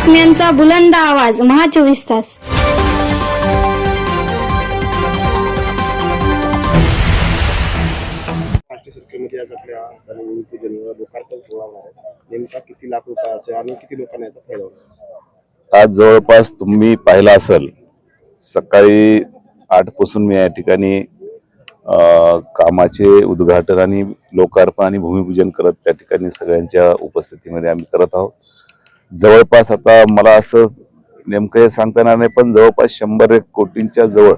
बातम्यांचा बुलंद आवाज महा 24 तास। सरकारमध्ये आज आपल्या लोकार्पण सोहळा होणार आहे। नेमका किती लाख रुपये असेल आणि किती लोकांना याचा फायदा होणार? आज जवळपास तुम्ही पाहिला असेल सकाळी 8 पासून मी या ठिकाणी कामाचे उद्घाटन आणि लोकार्पण आणि भूमिपूजन करत त्या ठिकाणी सगळ्यांच्या उपस्थितीमध्ये आम्ही करत आहोत। जवळपास आता मला असं नेमकं हे सांगता येणार नाही, पण जवळपास 100 कोटींच्या जवळ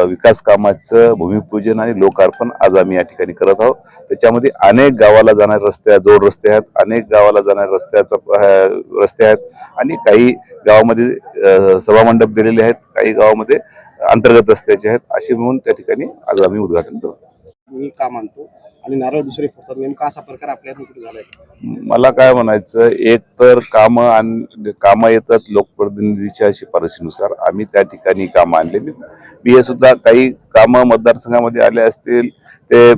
विकास कामाचं भूमिपूजन आणि लोकार्पण आज आम्ही या ठिकाणी करत आहोत। त्याच्यामध्ये अनेक गावाला जाणारे रस्ते, जोड रस्ते आहेत, अनेक गावाला जाणारे रस्ते आहेत आणि काही गावामध्ये सभामंडप दिलेले आहेत, काही गावामध्ये अंतर्गत रस्त्याचे आहेत, असे म्हणून त्या ठिकाणी आज आम्ही उद्घाटन करतो। मी का मानतो आणि नारळ दुसरे फुटतात, नेमका असा प्रकार आपल्याकडे कुठे झालाय? मला काय म्हणायचं, एक तर कामं येतात लोकप्रतिनिधीच्या शिफारशीनुसार, आम्ही त्या ठिकाणी कामं आणले। मी हे सुद्धा काही कामं मतदारसंघामध्ये आले असतील, ते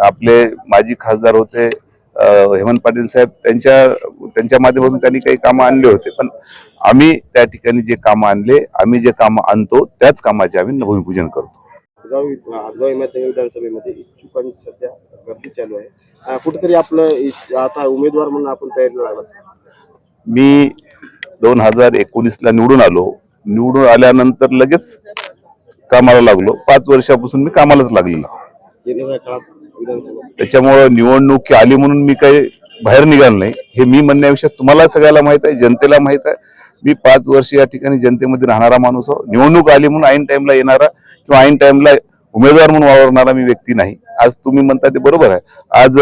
आपले माजी खासदार होते हेमंत पाटील साहेब, त्यांच्या माध्यमातून त्यांनी काही कामं आणले होते, पण आम्ही त्या ठिकाणी जे कामं आणले, आम्ही जे कामं आणतो त्याच कामाचे आम्ही भूमिपूजन करतो। विधानसभेमध्ये इच्छुकांची सध्या गर्दी चालू आहे, कुठेतरी आपलं आता उमेदवार म्हणून आपण तयारीला लागला। मी 2019ला निवडून आलो, निवडून आल्यानंतर लगेच कामाला लागलो। 5 वर्षापासून मी कामालाच लागलेलो। त्याच्यामुळे निवडणूक आली म्हणून मी काही बाहेर निघालो नाही, हे मी म्हणण्यापेक्षा तुम्हाला सगळ्याला माहित आहे, जनतेला माहित आहे, मी 5 वर्ष या ठिकाणी जनतेमध्ये राहणारा माणूस आहो। निवडणूक आली म्हणून ऐन टाइमला येणारा किंवा ऐन टाइमला उमेदवार म्हणून वावरणारा मी व्यक्ती नाही। आज तुम्ही म्हणता ते बरोबर आहे, आज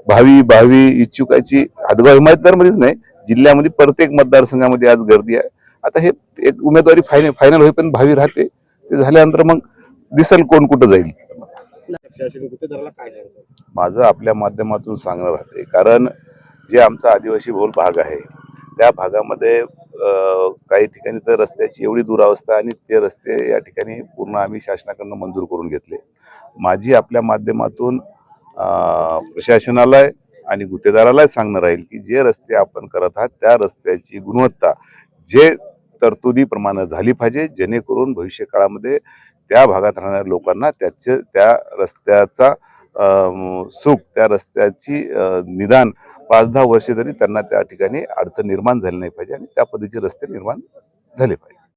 भावी इच्छुकाची हदगाव हिमायतनगरमध्येच नाही, जिल्ह्यामध्ये प्रत्येक मतदारसंघामध्ये आज गर्दी आहे। आता हे एक उमेदवारी फायनल होईपर्यंत भावी राहते, ते झाल्यानंतर मग दिसेल कोण कुठं जाईल। माझं आपल्या माध्यमातून सांगणं राहते, कारण जे आमचा आदिवासी बहुल भाग आहे त्या भागामध्ये काही ठिकाणी तर रस्त्याची एवढी दुरावस्था आणि ते रस्ते या ठिकाणी पूर्ण आम्ही शासनाकडून मंजूर करून घेतले। माझी आपल्या माध्यमातून प्रशासनाला आणि गुत्तेदाराला सांगणं राहील की जे रस्ते आपण करत आहात त्या रस्त्याची गुणवत्ता जे तरतुदीप्रमाणे झाली पाहिजे, जेणेकरून भविष्य काळामध्ये त्या भागात राहणाऱ्या लोकांना त्या रस्त्याचा सुख, त्या रस्त्याची निदान 5-10 वर्षे तरी त्यांना त्या ठिकाणी अडचण निर्माण झाली नाही पाहिजे आणि त्या पद्धतीचे रस्ते निर्माण झाले पाहिजे।